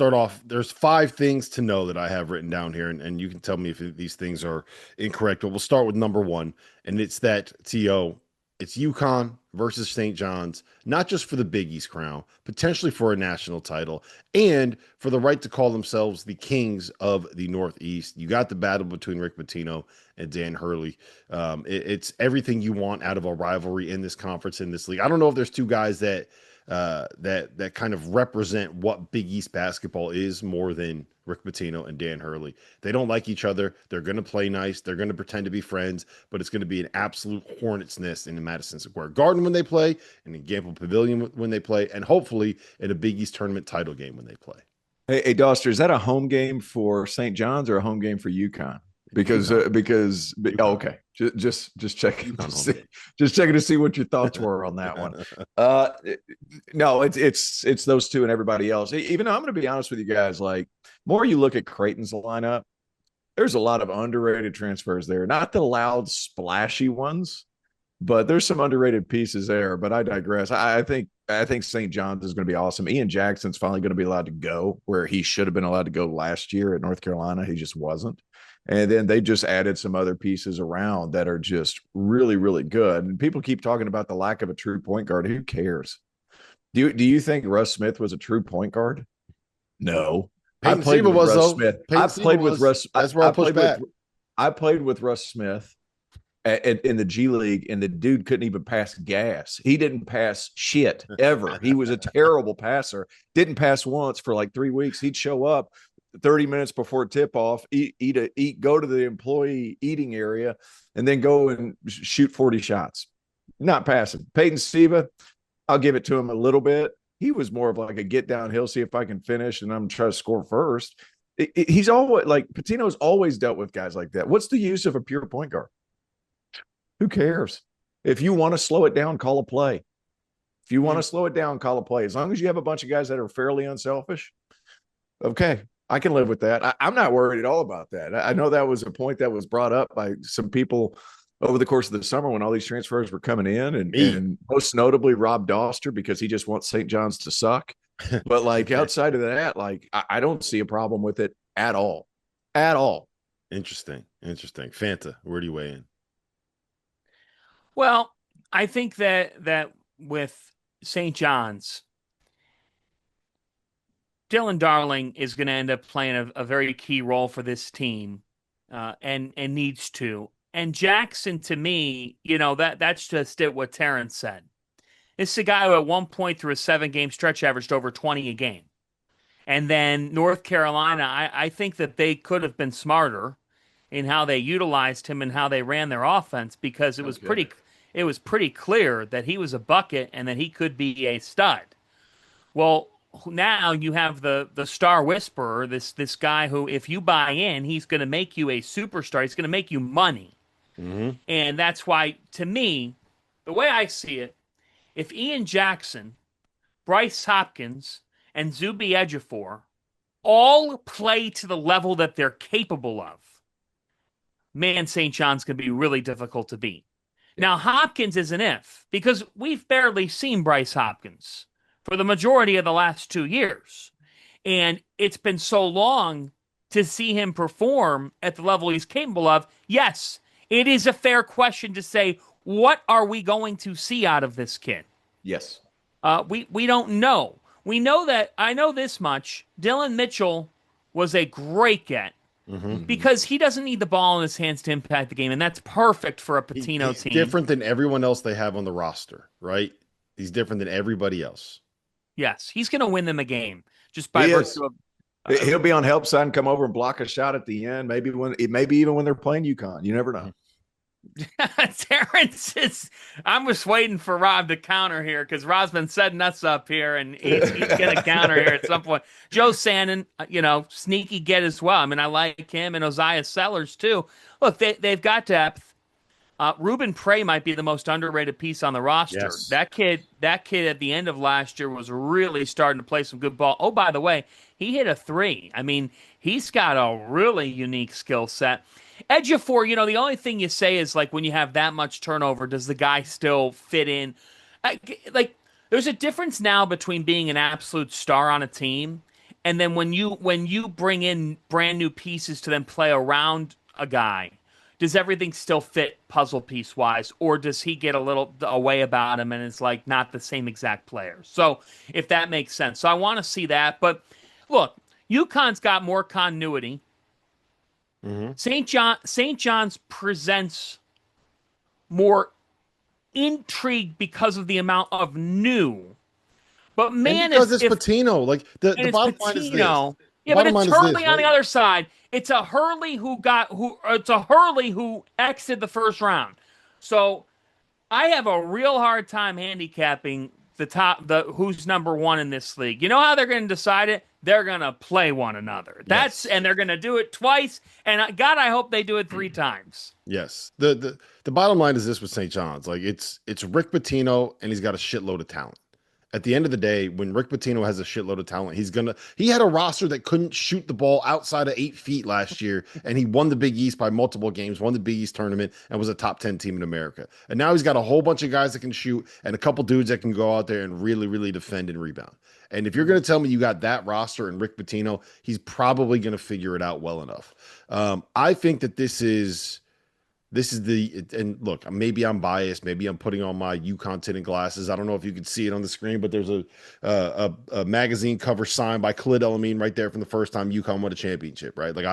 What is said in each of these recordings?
start off. There's five things to know that I have written down here, and you can tell me if these things are incorrect. But we'll start with number one, and it's that it's UConn versus St. John's, not just for the Big East crown, potentially for a national title, and for the right to call themselves the kings of the Northeast. You got the battle between Rick Pitino and Dan Hurley. It's everything you want out of a rivalry in this conference, in this league. I don't know if there's two guys that kind of represent what Big East basketball is more than Rick Pitino and Dan Hurley. They don't like each other. They're going to play nice. They're going to pretend to be friends, but it's going to be an absolute hornet's nest in the Madison Square Garden when they play, in the Gamble Pavilion when they play, and hopefully in a Big East tournament title game when they play. Hey, Doster, is that a home game for St. John's or a home game for UConn? Because okay, just checking to see, just checking to see what your thoughts were on that one. No, it's those two and everybody else. Even though I'm going to be honest with you guys, like more you look at Creighton's lineup, there's a lot of underrated transfers there. Not the loud, splashy ones, but there's some underrated pieces there. But I digress. I think St. John's is going to be awesome. Ian Jackson's finally going to be allowed to go where he should have been allowed to go last year at North Carolina. He just wasn't. And then they just added some other pieces around that are just really, really good. And people keep talking about the lack of a true point guard. Who cares? Do you think Russ Smith was a true point guard? No. Peyton Siva was, though. I played with Russ. That's where I pushed back. I played with Russ Smith in the G League, and the dude couldn't even pass gas. He didn't pass shit ever. He was a terrible passer. Didn't pass once for like 3 weeks. He'd show up 30 minutes before tip off, go to the employee eating area, and then go and shoot 40 shots. Not passing. Peyton Siva, I'll give it to him a little bit. He was more of like a get downhill, see if I can finish, and I'm trying to score first. He's always like Patino's always dealt with guys like that. What's the use of a pure point guard? Who cares? If you want to slow it down, call a play. If you want to slow it down, call a play. As long as you have a bunch of guys that are fairly unselfish, okay, I can live with that. I'm not worried at all about that. I know that was a point that was brought up by some people over the course of the summer when all these transfers were coming in, and most notably Rob Doster, because he just wants St. John's to suck. But like outside of that, like I don't see a problem with it at all. At all. Interesting. Fanta, where do you weigh in? Well, I think that with St. John's, Dylan Darling is going to end up playing a very key role for this team, and needs to. And Jackson, to me, that's just it. What Terrence said. This is a guy who at one point through a 7-game stretch averaged over 20 a game. And then North Carolina, I think that they could have been smarter in how they utilized him and how they ran their offense, because it was pretty clear that he was a bucket and that he could be a stud. Well, now you have the star whisperer, this guy who, if you buy in, he's going to make you a superstar. He's going to make you money. Mm-hmm. And that's why, to me, the way I see it, if Ian Jackson, Bryce Hopkins, and Zuby Ejiofor all play to the level that they're capable of, man, St. John's going to be really difficult to beat. Yeah. Now, Hopkins is an if, because we've barely seen Bryce Hopkins for the majority of the last 2 years. And it's been so long to see him perform at the level he's capable of. Yes, it is a fair question to say, what are we going to see out of this kid? Yes. We don't know. We know that, I know this much, Dylan Mitchell was a great get, because he doesn't need the ball in his hands to impact the game, and that's perfect for a Pitino team. Different than everyone else they have on the roster, right? He's different than everybody else. Yes, he's going to win them a game just by virtue of. He'll be on help side and come over and block a shot at the end. Maybe even when they're playing UConn. You never know. Terrence is. I'm just waiting for Rob to counter here, because Rob's been setting us up here, and he's going to counter here at some point. Joe Sannon, sneaky get as well. I mean, I like him, and Osiah Sellers too. Look, they've got depth. Ruben Prey might be the most underrated piece on the roster. Yes. That kid at the end of last year was really starting to play some good ball. Oh, by the way, he hit a 3. I mean, he's got a really unique skill set. Ejiofor, the only thing you say is, like, when you have that much turnover, does the guy still fit in? Like, there's a difference now between being an absolute star on a team And then when you bring in brand new pieces to then play around a guy, does everything still fit puzzle piece wise, or does he get a little away about him and it's like not the same exact player? So if that makes sense, so I want to see that. But look, UConn's got more continuity. Mm-hmm. St. John's presents more intrigue because of the amount of new. But And man, because it's if Patino, like and the it's bottom line is this. Patino. The Yeah, but bottom it's line is this, Hurley on right? the other side. It's a Hurley it's a Hurley who exited the first round. So I have a real hard time handicapping the who's number one in this league. You know how they're going to decide it? They're going to play one another. Yes. And they're going to do it twice. And God, I hope they do it 3 times. Yes. The bottom line is this with St. John's. Like it's Rick Pitino and he's got a shitload of talent. At the end of the day, when Rick Pitino has a shitload of talent, he had a roster that couldn't shoot the ball outside of 8 feet last year, and he won the Big East by multiple games, won the Big East tournament, and was a top 10 team in America. And now he's got a whole bunch of guys that can shoot and a couple dudes that can go out there and really, really defend and rebound. And if you're going to tell me you got that roster and Rick Pitino, he's probably going to figure it out well enough. I think that this is and look, maybe I'm biased. Maybe I'm putting on my UConn tinted glasses. I don't know if you can see it on the screen, but there's a magazine cover signed by Khalid El-Amin right there from the first time UConn won a championship, right? Like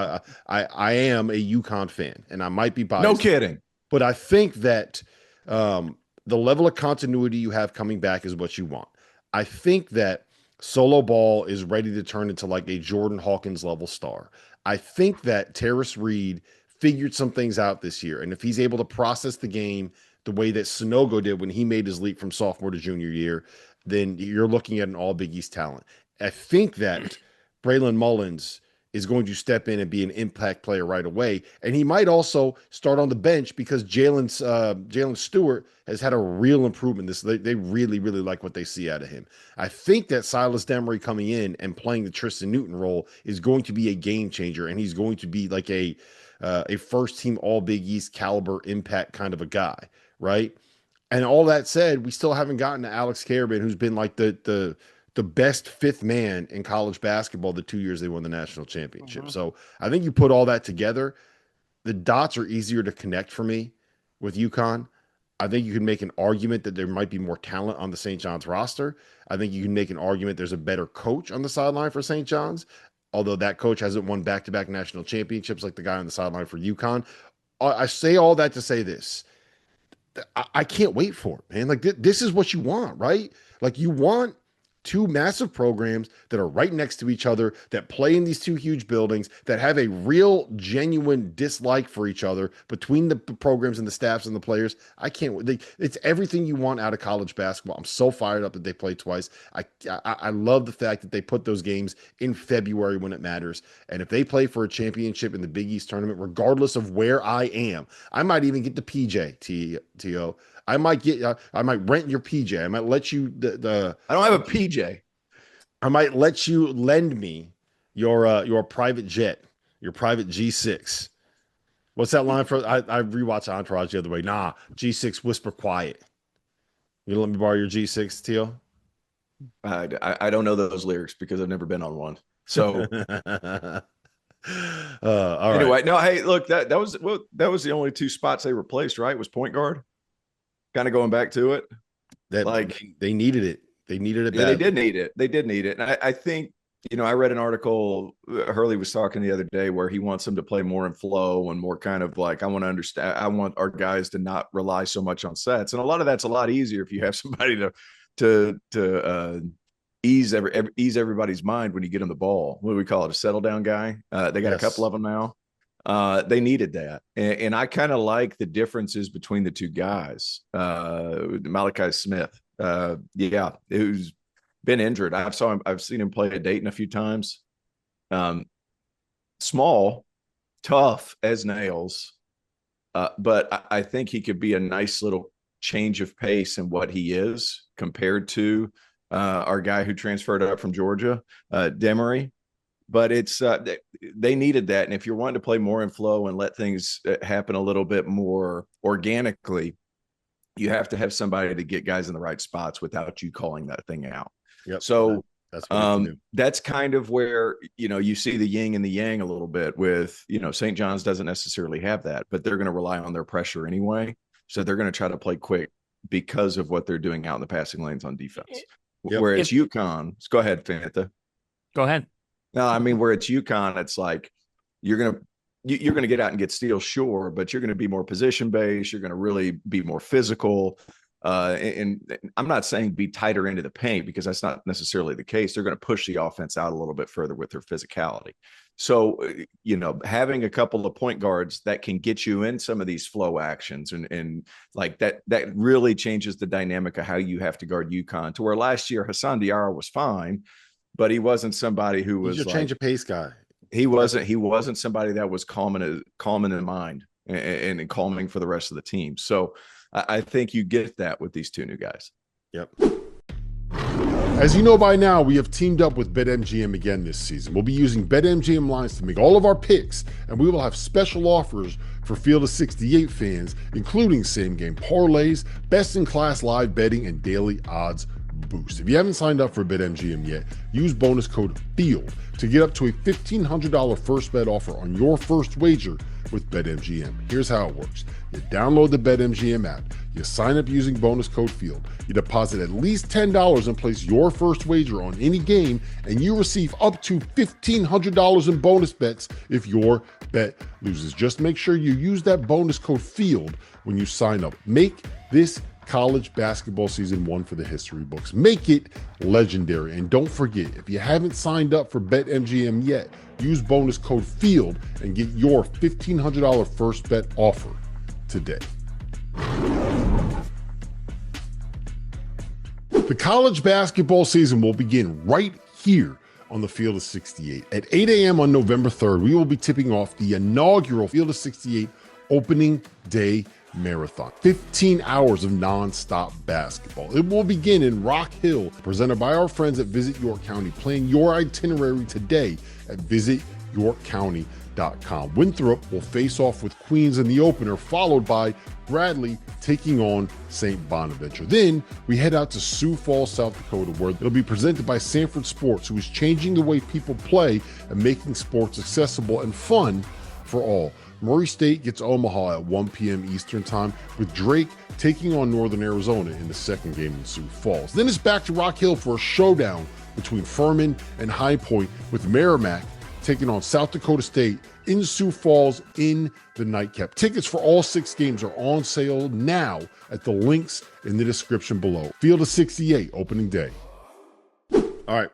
I am a UConn fan, and I might be biased. No kidding. But I think that the level of continuity you have coming back is what you want. I think that Solo Ball is ready to turn into like a Jordan Hawkins level star. I think that Terrace Reed figured some things out this year. And if he's able to process the game the way that Sonogo did when he made his leap from sophomore to junior year, then you're looking at an all Big East talent. I think that Braylon Mullins is going to step in and be an impact player right away. And he might also start on the bench because Jalen Stewart has had a real improvement. They really, really like what they see out of him. I think that Silas Demery coming in and playing the Tristan Newton role is going to be a game changer, and he's going to be like a first team all Big East caliber impact kind of a guy, right? And all that said, we still haven't gotten to Alex Karabin, who's been like the best fifth man in college basketball the 2 years they won the national championship. Mhm. So I think you put all that together, the dots are easier to connect for me with UConn. I think you can make an argument that there might be more talent on the St. John's roster. I think you can make an argument there's a better coach on the sideline for St. John's, although that coach hasn't won back-to-back national championships like the guy on the sideline for UConn. I say all that to say this. I can't wait for it, man. Like this is what you want, right? Like you want two massive programs that are right next to each other, that play in these two huge buildings, that have a real, genuine dislike for each other between the programs and the staffs and the players. I can't wait. It's everything you want out of college basketball. I'm so fired up that they play twice. I love the fact that they put those games in February when it matters. And if they play for a championship in the Big East tournament, regardless of where I am, I might even get the PJ, T.O. I might rent your PJ. I might let you I don't have a PJ. I might let you lend me your private jet, your private G6. What's that line for? I rewatched Entourage the other way. Nah, G6 whisper quiet. You let me borrow your G6, Teal? I don't know those lyrics because I've never been on one. So all anyway, right. no, hey, look, that was the only two spots they replaced, right? Was point guard. Kind of going back to it. That like they needed it. They needed it yeah, badly. they did need it. They did need it. And I think, I read an article Hurley was talking the other day where he wants them to play more in flow and more kind of like, I want our guys to not rely so much on sets. And a lot of that's a lot easier if you have somebody to ease everybody's mind when you get them the ball. What do we call it? A settle down guy. They got a couple of them now. They needed that. And I kind of like the differences between the two guys. Malachi Smith, who's been injured. I've seen him play at Dayton a few times. Small, tough as nails. But I think he could be a nice little change of pace in what he is compared to our guy who transferred up from Georgia, Demery. But it's they needed that. And if you're wanting to play more in flow and let things happen a little bit more organically, you have to have somebody to get guys in the right spots without you calling that thing out. Yep. So That's what it's new. That's kind of where, you see the yin and the yang a little bit with, St. John's doesn't necessarily have that, but they're going to rely on their pressure anyway. So they're going to try to play quick because of what they're doing out in the passing lanes on defense. Yep. Whereas UConn, go ahead, Fanta. Go ahead. No, I mean, where it's UConn, it's like you're going to get out and get steals, sure, but you're going to be more position based. You're going to really be more physical. And I'm not saying be tighter into the paint, because that's not necessarily the case. They're going to push the offense out a little bit further with their physicality. So, having a couple of point guards that can get you in some of these flow actions and like that really changes the dynamic of how you have to guard UConn, to where last year Hassan Diarra was fine, but he wasn't somebody who was a change of pace guy. He wasn't somebody that was calming in mind and calming for the rest of the team. So I think you get that with these two new guys. Yep. As you know by now, we have teamed up with BetMGM again this season. We'll be using BetMGM lines to make all of our picks, and we will have special offers for Field of 68 fans, including same-game parlays, best-in-class live betting, and daily odds boost. If you haven't signed up for BetMGM yet, use bonus code FIELD to get up to a $1,500 first bet offer on your first wager with BetMGM. Here's how it works. You download the BetMGM app, you sign up using bonus code FIELD, you deposit at least $10 and place your first wager on any game, and you receive up to $1,500 in bonus bets if your bet loses. Just make sure you use that bonus code FIELD when you sign up. Make this college basketball season one for the history books. Make it legendary. And don't forget, if you haven't signed up for BetMGM yet, use bonus code FIELD and get your $1,500 first bet offer today. The college basketball season will begin right here on the Field of 68. At 8 a.m. on November 3rd, we will be tipping off the inaugural Field of 68 opening day marathon. 15 hours of non-stop basketball. It will begin in Rock Hill, presented by our friends at Visit York County. Plan your itinerary today at visityorkcounty.com. Winthrop will face off with Queens in the opener, followed by Bradley taking on St. Bonaventure. Then we head out to Sioux Falls, South Dakota, where it'll be presented by Sanford Sports, who is changing the way people play and making sports accessible and fun for all. Murray State gets Omaha at 1 p.m. Eastern Time, with Drake taking on Northern Arizona in the second game in Sioux Falls. Then it's back to Rock Hill for a showdown between Furman and High Point, with Merrimack taking on South Dakota State in Sioux Falls in the nightcap. Tickets for all 6 games are on sale now at the links in the description below. Field of 68 opening day. All right,